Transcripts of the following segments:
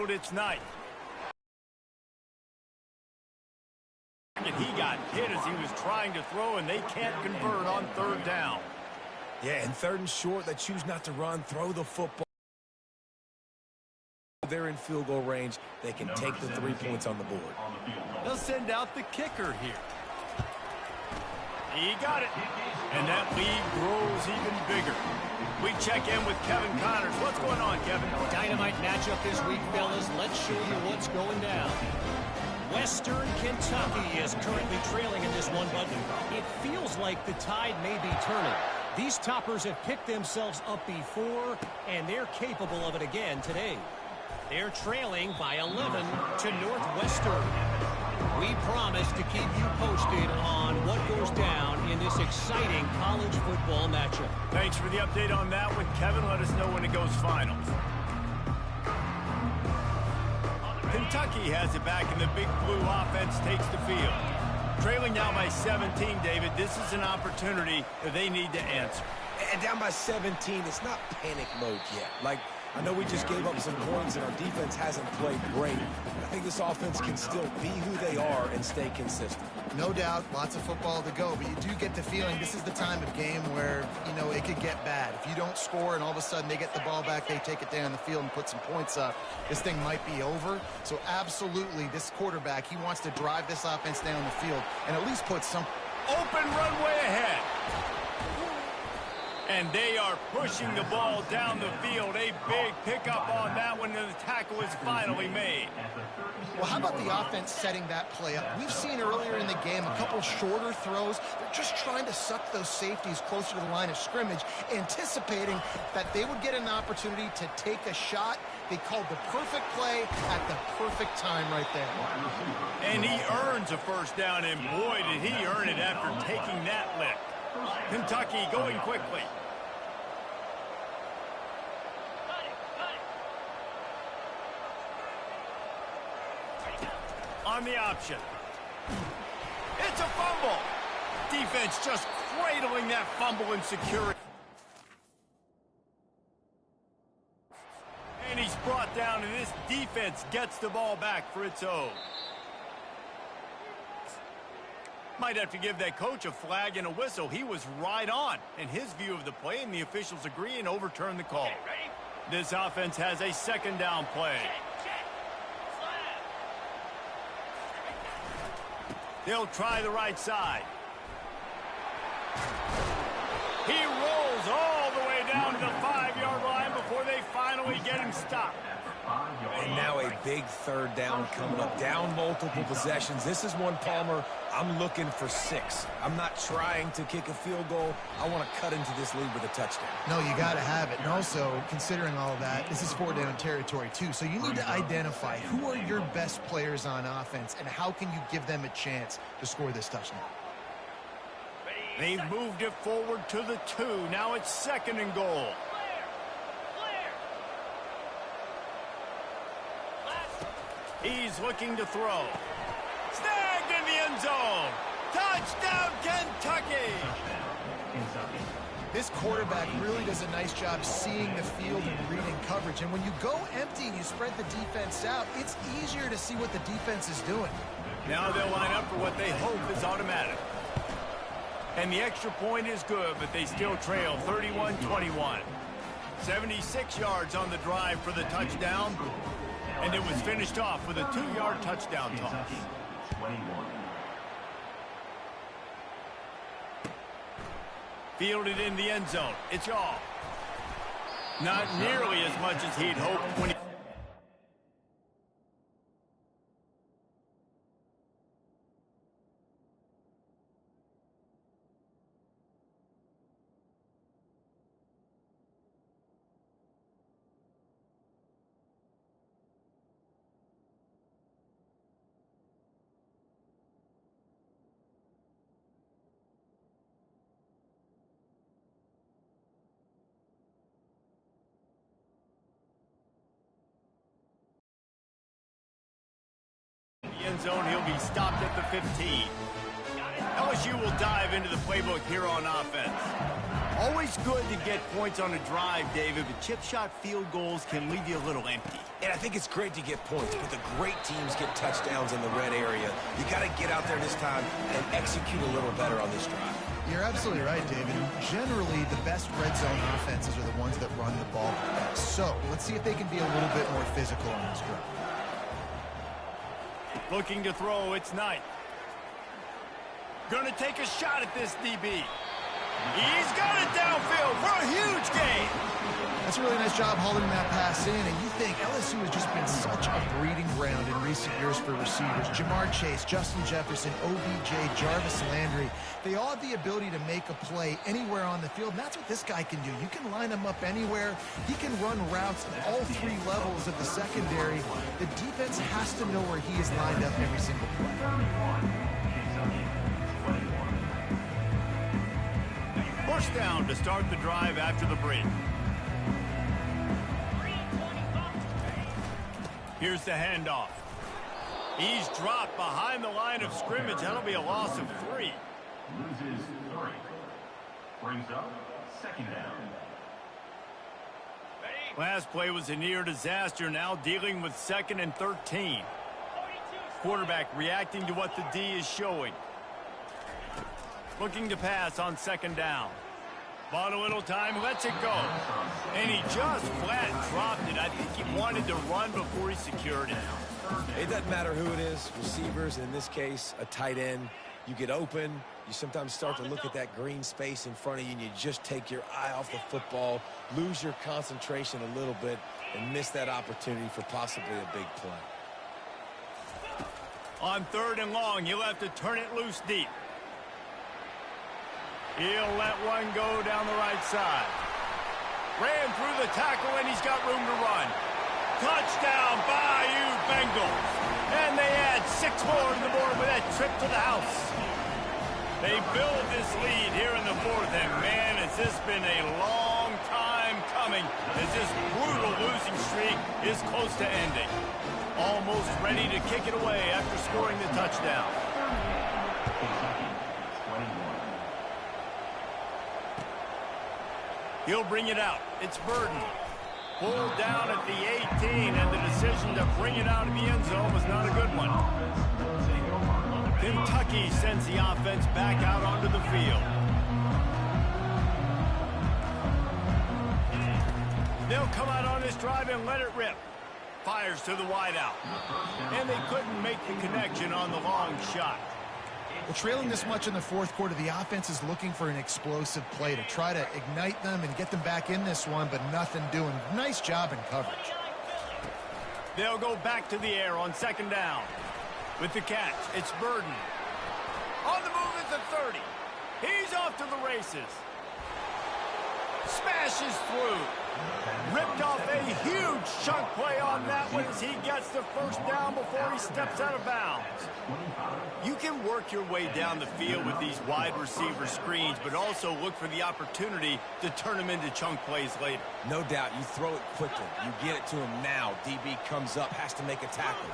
field, it's ninth. And he got hit as he was trying to throw, and they can't convert on third down. Yeah, and third and short, they choose not to run, throw the football. They're in field goal range. They can take the 3 points on the board. They'll send out the kicker here. He got it. And that lead grows even bigger. We check in with Kevin Connors. What's going on, Kevin? Dynamite matchup this week, fellas. Let's show you what's going down. Western Kentucky is currently trailing in this one, but it feels like the tide may be turning. These toppers have picked themselves up before, and they're capable of it again today. They're trailing by 11 to Northwestern. We promise to keep you posted on what goes down in this exciting college football matchup. Thanks for the update on that one, Kevin. Let us know when it goes finals. Kentucky has it back, and the Big Blue offense takes the field. Trailing now by 17, David. This is an opportunity that they need to answer. And down by 17, it's not panic mode yet. Like, I know we just gave up some points and our defense hasn't played great. I think this offense can still be who they are and stay consistent. No doubt, lots of football to go, but you do get the feeling this is the time of game where, you know, it could get bad. If you don't score and all of a sudden they get the ball back, they take it down the field and put some points up, this thing might be over. So absolutely, this quarterback, he wants to drive this offense down the field and at least put some open runway ahead. And they are pushing the ball down the field. A big pickup on that one, and the tackle is finally made. Well, how about the offense setting that play up? We've seen earlier in the game a couple shorter throws. They're just trying to suck those safeties closer to the line of scrimmage, anticipating that they would get an opportunity to take a shot. They called the perfect play at the perfect time right there. And he earns a first down, and boy, did he earn it after taking that lick. Kentucky going quickly. On the option. It's a fumble. Defense just cradling that fumble and security. And he's brought down, and this defense gets the ball back for its own. Might have to give that coach a flag and a whistle. He was right on in his view of the play, and the officials agree and overturn the call. This offense has a second down play. They'll try the right side. He rolls all the way down to the 5-yard line before they finally get him stopped. And now a big third down coming up. Down multiple possessions. This is one, Palmer, I'm looking for 6. I'm not trying to kick a field goal. I want to cut into this lead with a touchdown. No, you got to have it. And also, considering all of that, this is 4-down territory too. So you need to identify who are your best players on offense and how can you give them a chance to score this touchdown. They've moved it forward to the 2. Now it's second and goal. He's looking to throw. Snagged in the end zone. Touchdown, Kentucky! This quarterback really does a nice job seeing the field and reading coverage. And when you go empty and you spread the defense out, it's easier to see what the defense is doing. Now they'll line up for what they hope is automatic. And the extra point is good, but they still trail 31-21. 76 yards on the drive for the touchdown. And it was finished off with a 2-yard touchdown toss. Fielded in the end zone. It's off. Not nearly as much as he'd hoped when he... end zone, he'll be stopped at the 15. LSU will dive into the playbook here on offense. Always good to get points on a drive, David, but chip shot field goals can leave you a little empty. And I think it's great to get points, but the great teams get touchdowns in the red area. You got to get out there this time and execute a little better on this drive. You're absolutely right, David. Generally, the best red zone offenses are the ones that run the ball the best. So let's see if they can be a little bit more physical on this drive. Looking to throw, it's Knight. Gonna take a shot at this DB. He's got it downfield for a huge gain. That's a really nice job hauling that pass in, and you think LSU has just been such a breeding ground in recent years for receivers. Jamar Chase, Justin Jefferson, OBJ, Jarvis Landry. They all have the ability to make a play anywhere on the field, and that's what this guy can do. You can line him up anywhere. He can run routes at all three levels of the secondary. The defense has to know where he is lined up every single play. First down to start the drive after the break. Here's the handoff. He's dropped behind the line of scrimmage. That'll be a loss of 3. Loses 3. Brings up second down. Last play was a near disaster. Now dealing with 2nd and 13. Quarterback reacting to what the D is showing. Looking to pass on 2nd down. Bought a little time, lets it go. And he just flat dropped it. I think he wanted to run before he secured it. It doesn't matter who it is, receivers, in this case, a tight end. You get open, you sometimes start to look at that green space in front of you, and you just take your eye off the football, lose your concentration a little bit, and miss that opportunity for possibly a big play. On 3rd and long, he'll have to turn it loose deep. He'll let one go down the right side. Ran through the tackle, and he's got room to run. Touchdown, Bayou Bengals. And they add 6 more to the board with that trip to the house. They build this lead here in the 4th, and man, has this been a long time coming as this brutal losing streak is close to ending. Almost ready to kick it away after scoring the touchdown. He'll bring it out. It's Burden. Pulled down at the 18, and the decision to bring it out of the end zone was not a good one. Kentucky sends the offense back out onto the field. They'll come out on this drive and let it rip. Fires to the wideout. And they couldn't make the connection on the long shot. Well, trailing this much in the 4th quarter, the offense is looking for an explosive play to try to ignite them and get them back in this one, but nothing doing. Nice job in coverage. They'll go back to the air on 2nd down. With the catch, it's Burden. On the move is the 30. He's off to the races. Smashes through. Ripped off a huge chunk play on that one as he gets the 1st down before he steps out of bounds. You can work your way down the field with these wide receiver screens, but also look for the opportunity to turn them into chunk plays later. No doubt, you throw it quickly. You get it to him now. DB comes up, has to make a tackle.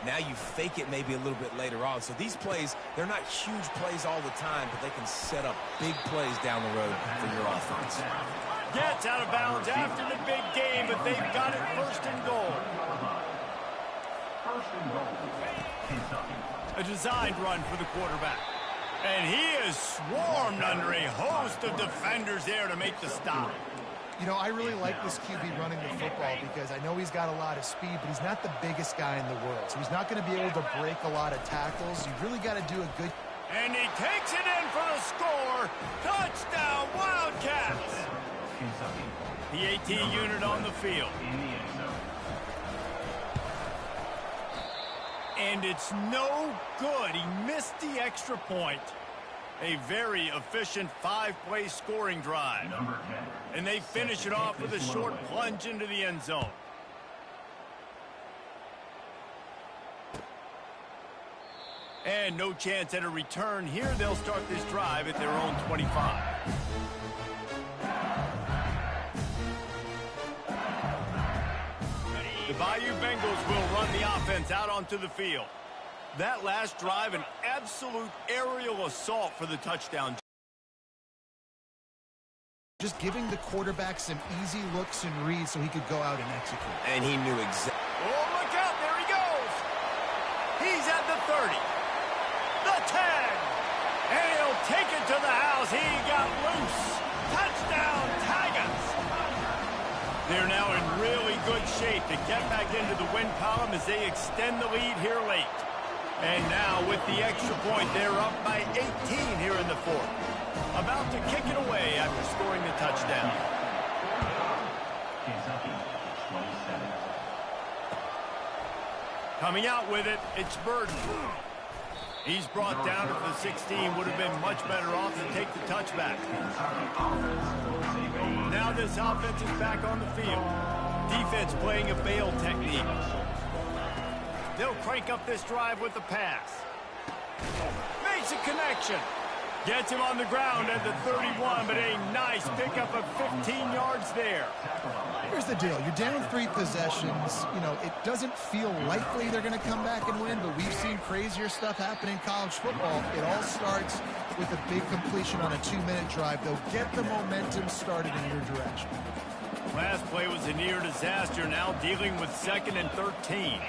Now you fake it maybe a little bit later on. So these plays, they're not huge plays all the time, but they can set up big plays down the road for your offense. Gets out of bounds after the big game, but they've got it 1st and goal. 1st and goal. Kentucky. A designed run for the quarterback. And he is swarmed under a host of defenders there to make the stop. You know, I really like this QB running the football because I know he's got a lot of speed, but he's not the biggest guy in the world. So he's not going to be able to break a lot of tackles. You really got to do a good... And he takes it in for the score. Touchdown, Wildcats. The AT unit on the field. And it's no good. He missed the extra point. A very efficient 5-play scoring drive. And they finish it off with a short plunge into the end zone. And no chance at a return here. They'll start this drive at their own 25. The Bayou Bengals will run the offense out onto the field. That last drive, an absolute aerial assault for the touchdown. just giving the quarterback some easy looks and reads so he could go out and execute. And he knew exactly. Oh, look out. There he goes. He's at the 30. The 10. And he'll take it to the house. He got loose. Touchdown, Tigers. They're now in really good shape to get back into the win column as they extend the lead here late. And now with the extra point, they're up by 18 here in the fourth. About to kick it away after scoring the touchdown. Kentucky, 27. Coming out with it, it's Burden. He's brought down at the 16. Would have been much better off to take the touchback. Now this offense is back on the field. Defense playing a bail technique. They'll crank up this drive with the pass. Makes a connection. Gets him on the ground at the 31, but a nice pickup of 15 yards there. Here's the deal. You're down 3 possessions. You know, it doesn't feel likely they're going to come back and win, but we've seen crazier stuff happen in college football. It all starts with a big completion on a 2-minute drive. They'll get the momentum started in your direction. Last play was a near disaster. Now dealing with 2nd and 13.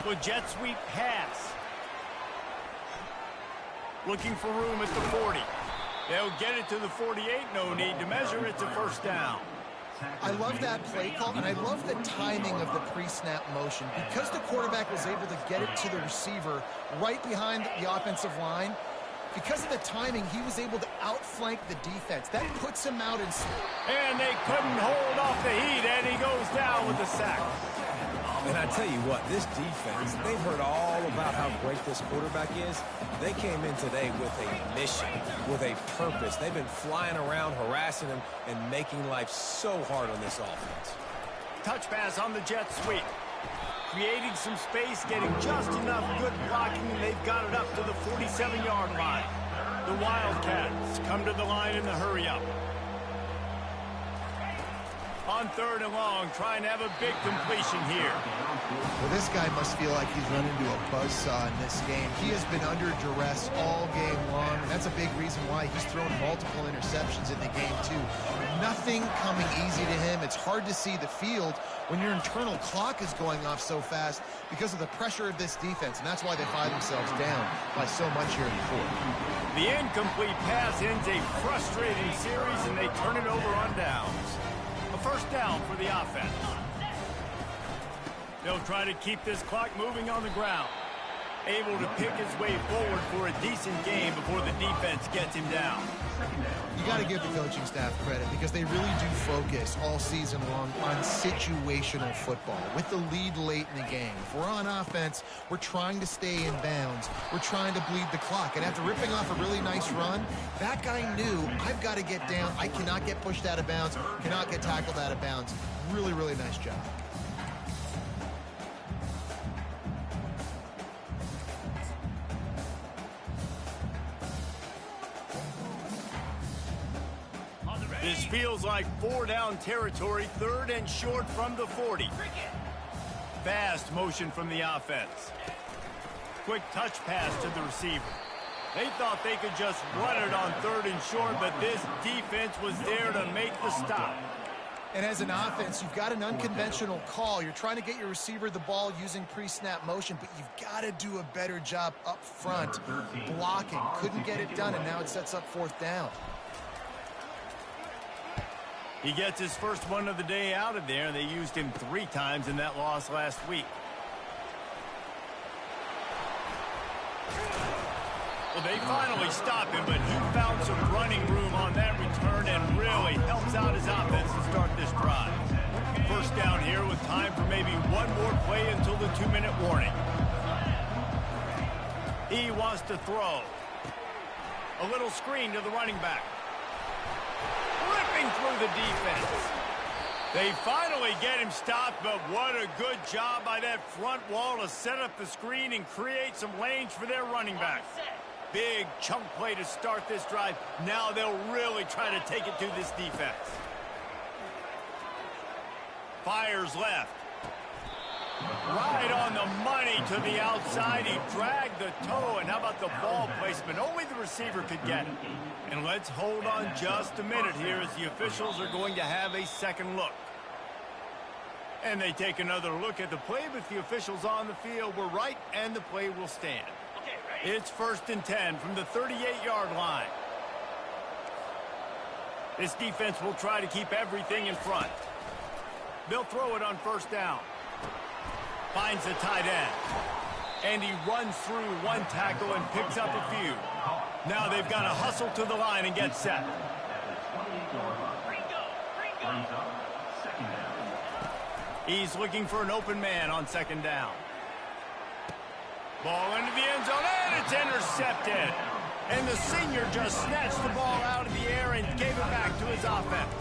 With jet sweep pass. Looking for room at the 40. They'll get it to the 48. No need to measure. It's a first down. I love that play call, and I love the timing of the pre-snap motion. Because the quarterback was able to get it to the receiver right behind the offensive line, because of the timing, he was able to outflank the defense. That puts him out in... And they couldn't hold off the heat, and he goes down with the sack. And I tell you what, this defense, they've heard all about how great this quarterback is. They came in today with a mission, with a purpose. They've been flying around, harassing him, and making life so hard on this offense. Touch pass on the jet sweep. Creating some space, getting just enough good blocking, and they've got it up to the 47-yard line. The Wildcats come to the line in the hurry-up. On 3rd and long, trying to have a big completion here. Well, this guy must feel like he's run into a buzzsaw in this game. He has been under duress all game long, and that's a big reason why he's thrown multiple interceptions in the game, too. Nothing coming easy to him. It's hard to see the field when your internal clock is going off so fast because of the pressure of this defense, and that's why they find themselves down by so much here in the fourth. The incomplete pass ends a frustrating series, and they turn it over on downs. A first down for the offense. They'll try to keep this clock moving on the ground. Able to pick his way forward for a decent game before the defense gets him down. You got to give the coaching staff credit because they really do focus all season long on situational football with the lead late in the game. If we're on offense, we're trying to stay in bounds. We're trying to bleed the clock. And after ripping off a really nice run, that guy knew, I've got to get down. I cannot get pushed out of bounds, cannot get tackled out of bounds. Really, really nice job. This feels like 4-down territory, 3rd and short from the 40. Fast motion from the offense. Quick touch pass to the receiver. They thought they could just run it on 3rd and short, but this defense was there to make the stop. And as an offense, you've got an unconventional call. You're trying to get your receiver the ball using pre-snap motion, but you've got to do a better job up front blocking. Couldn't get it done, and now it sets up 4th down. He gets his first one of the day out of there. They used him 3 times in that loss last week. Well, they finally stop him, but he found some running room on that return and really helps out his offense to start this drive. First down here with time for maybe one more play until the 2-minute warning. He wants to throw. A little screen to the running back. Ripping through the defense. They finally get him stopped, but what a good job by that front wall to set up the screen and create some lanes for their running back. Big chunk play to start this drive. Now they'll really try to take it to this defense. Fires left. Right on the money to the outside. He dragged the toe, and how about the ball placement? Only the receiver could get it. And let's hold on just a minute here as the officials are going to have a second look. And they take another look at the play, but the officials on the field were right, and the play will stand. It's 1st and 10 from the 38-yard line. This defense will try to keep everything in front. They'll throw it on 1st down. Finds the tight end. And he runs through one tackle and picks up a few. Now they've got to hustle to the line and get set. He's looking for an open man on 2nd down. Ball into the end zone, and it's intercepted. And the senior just snatched the ball out of the air and gave it back to his offense.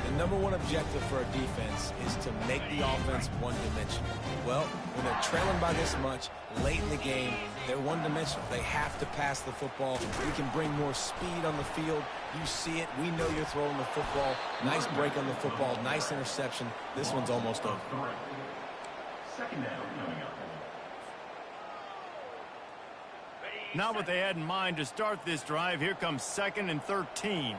The number one objective for a defense is to make the offense one-dimensional. Well, when they're trailing by this much, late in the game, they're one-dimensional. They have to pass the football. We can bring more speed on the field. You see it. We know you're throwing the football. Nice break on the football. Nice interception. This one's almost over. 2nd down coming up. Not what they had in mind to start this drive. Here comes 2nd and 13.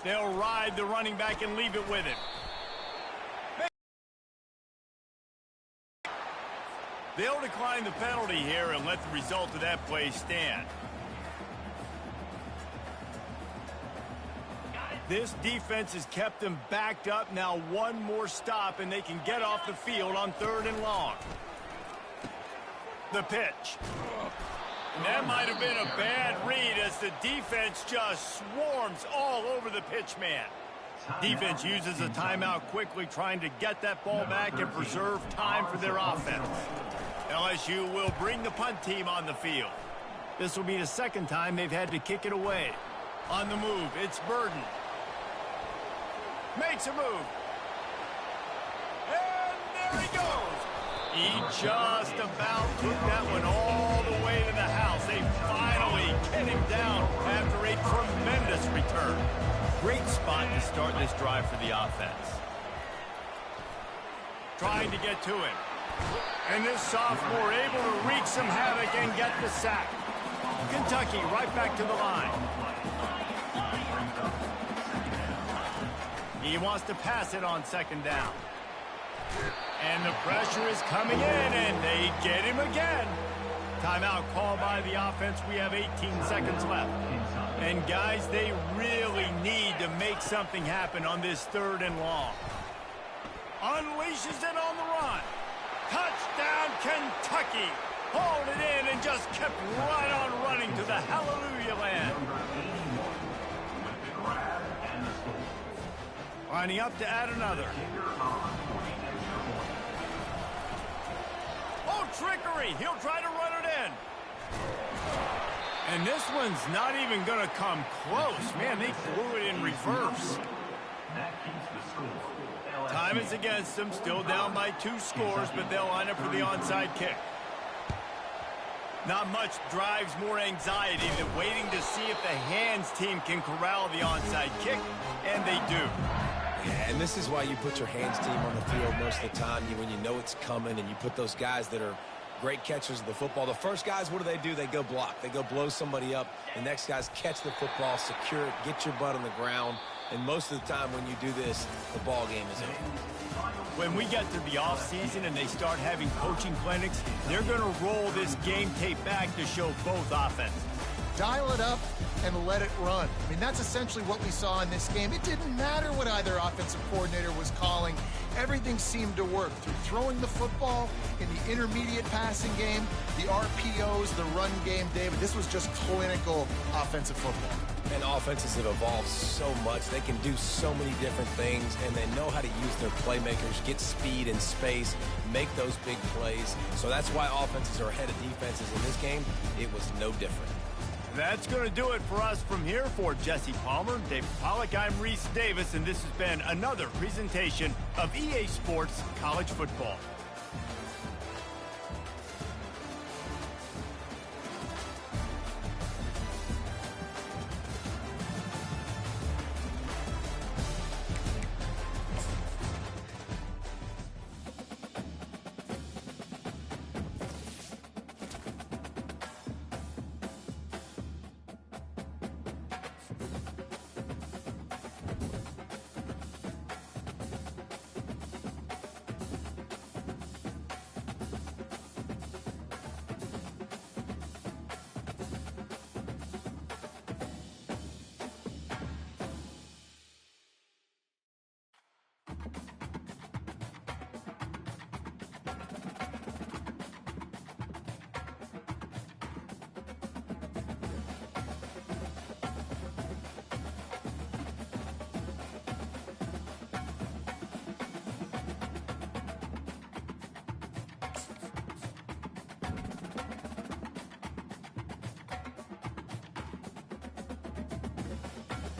They'll ride the running back and leave it with him. They'll decline the penalty here and let the result of that play stand. This defense has kept them backed up. Now one more stop and they can get off the field on 3rd and long. The pitch. And that might have been a bad read as the defense just swarms all over the pitch man. Defense uses a timeout quickly, trying to get that ball back and preserve time for their offense. LSU will bring the punt team on the field. This will be the 2nd time they've had to kick it away. On the move, it's Burden. Makes a move. And there he goes. He just about took that one all the way to the house. They finally get him down after a tremendous return. Great spot to start this drive for the offense. Trying to get to him. And this sophomore able to wreak some havoc and get the sack. Kentucky right back to the line. He wants to pass it on 2nd down. And the pressure is coming in, and they get him again. Timeout called by the offense. We have 18 seconds left. And, guys, they really need to make something happen on this 3rd and long. Unleashes it on the run. Touchdown, Kentucky. Hauled it in and just kept right on running to the hallelujah land. Lining up to add another. Oh, trickery. He'll try to run it in. And this one's not even going to come close. Man, they threw it in reverse. Time is against them. Still down by 2 scores, but they'll line up for the onside kick. Not much drives more anxiety than waiting to see if the hands team can corral the onside kick, and they do. Yeah, and this is why you put your hands team on the field most of the time, when you know it's coming, and you put those guys that are great catchers of the football. The first guys, what do? They go block. They go blow somebody up. The next guys catch the football, secure it, get your butt on the ground. And most of the time when you do this, the ball game is over. When we get to the offseason and they start having coaching clinics, they're going to roll this game tape back to show both offenses. Dial it up and let it run. I mean, that's essentially what we saw in this game. It didn't matter what either offensive coordinator was calling. Everything seemed to work through throwing the football in the intermediate passing game, the RPOs, the run game, David. This was just clinical offensive football. And offenses have evolved so much. They can do so many different things, and they know how to use their playmakers, get speed and space, make those big plays. So that's why offenses are ahead of defenses in this game. It was no different. That's going to do it for us from here. For Jesse Palmer, David Pollack, I'm Reese Davis, and this has been another presentation of EA Sports College Football.